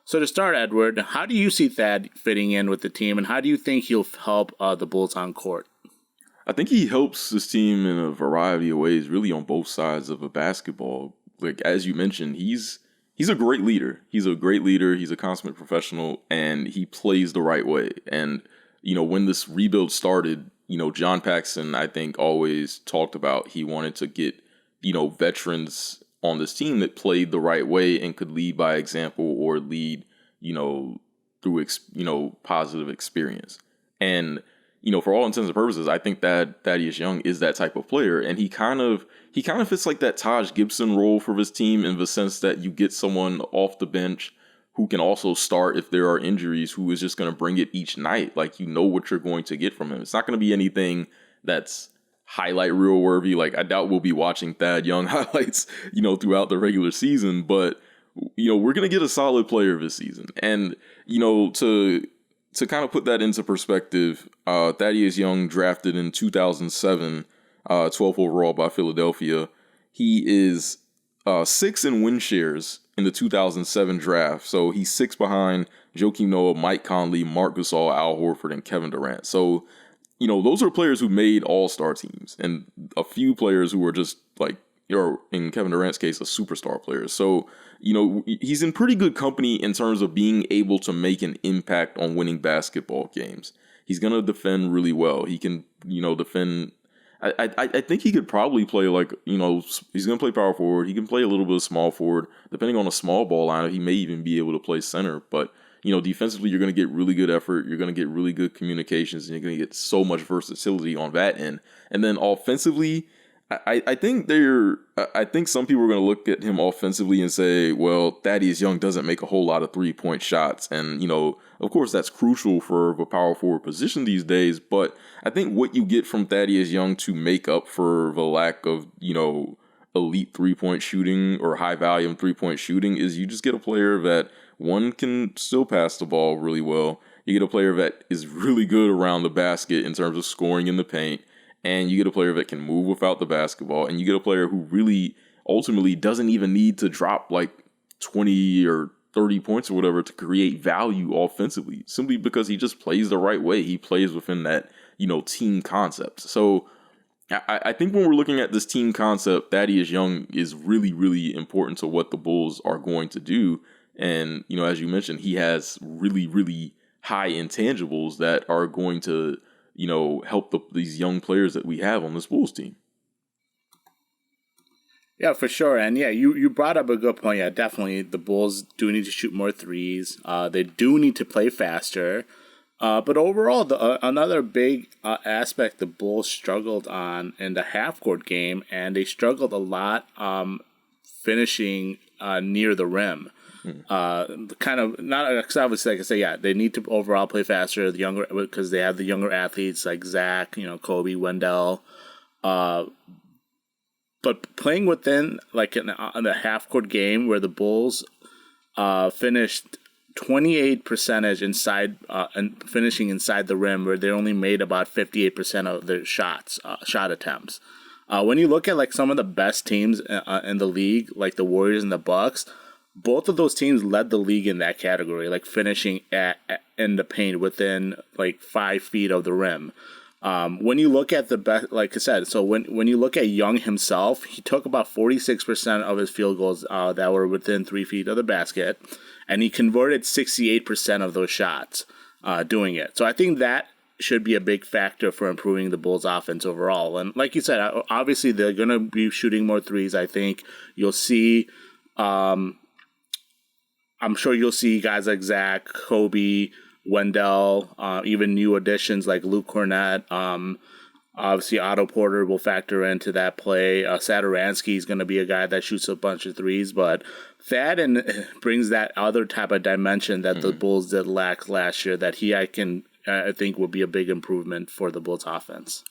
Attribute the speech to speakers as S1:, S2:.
S1: So to start, Edward, how do you see Thad fitting in with the team, and how do you think he'll help the Bulls on court?
S2: I think he helps his team in a variety of ways, really on both sides of a basketball. Like as you mentioned, he's a great leader. He's a great leader. He's a consummate professional, and he plays the right way. And when this rebuild started, John Paxson, I think, always talked about he wanted to get veterans on this team that played the right way and could lead by example or lead through positive experience. And for all intents and purposes, I think that Thaddeus Young is that type of player, and he kind of fits like that Taj Gibson role for his team in the sense that you get someone off the bench who can also start if there are injuries, who is just going to bring it each night. Like, what you're going to get from him. It's not going to be anything that's highlight reel worthy. Like, I doubt we'll be watching Thad Young highlights, throughout the regular season, but we're going to get a solid player this season. And, to kind of put that into perspective, Thaddeus Young, drafted in 2007, 12th overall by Philadelphia. He is 6th in win shares in the 2007 draft. So he's 6 behind Joakim Noah, Mike Conley, Marc Gasol, Al Horford, and Kevin Durant. So, those are players who made all-star teams, and a few players who were just like, or in Kevin Durant's case, a superstar player. So, he's in pretty good company in terms of being able to make an impact on winning basketball games. He's going to defend really well. He can, defend. I think he could probably play he's going to play power forward. He can play a little bit of small forward. Depending on a small ball lineup, he may even be able to play center. But, defensively, you're going to get really good effort. You're going to get really good communications, and you're going to get so much versatility on that end. And then offensively, I think some people are going to look at him offensively and say, well, Thaddeus Young doesn't make a whole lot of 3-point shots. And, of course, that's crucial for the power forward position these days. But I think what you get from Thaddeus Young to make up for the lack of, elite 3-point shooting or high volume 3-point shooting is you just get a player that, one, can still pass the ball really well. You get a player that is really good around the basket in terms of scoring in the paint. And you get a player that can move without the basketball. And you get a player who really ultimately doesn't even need to drop like 20 or 30 points or whatever to create value offensively, simply because he just plays the right way. He plays within that, team concept. So I think when we're looking at this team concept, Thaddeus Young is really, really important to what the Bulls are going to do. And, as you mentioned, he has really, really high intangibles that are going to help these young players that we have on this Bulls team.
S1: Yeah, for sure. And yeah, you brought up a good point. Yeah, definitely. The Bulls do need to shoot more threes. They do need to play faster. But overall, another big aspect the Bulls struggled on in the half-court game, and they struggled a lot finishing near the rim. Kind of not obviously, like I say, yeah, they need to overall play faster. The younger, because they have the younger athletes like Zach, Kobe, Wendell, but playing within like in a half court game where the Bulls finished 28% inside and finishing inside the rim, where they only made about 58% of their shot attempts. When you look at like some of the best teams in the league, like the Warriors and the Bucks, both of those teams led the league in that category, like finishing in the paint within like 5 feet of the rim. When you look at the best, like I said, so when you look at Young himself, he took about 46% of his field goals that were within 3 feet of the basket, and he converted 68% of those shots doing it. So I think that should be a big factor for improving the Bulls' offense overall. And like you said, obviously they're going to be shooting more threes. I think you'll see. I'm sure you'll see guys like Zach, Kobe, Wendell, even new additions like Luke Cornett. Obviously, Otto Porter will factor into that play. Satoransky is going to be a guy that shoots a bunch of threes, but Thad brings that other type of dimension that the Bulls did lack last year that I think will be a big improvement for the Bulls offense.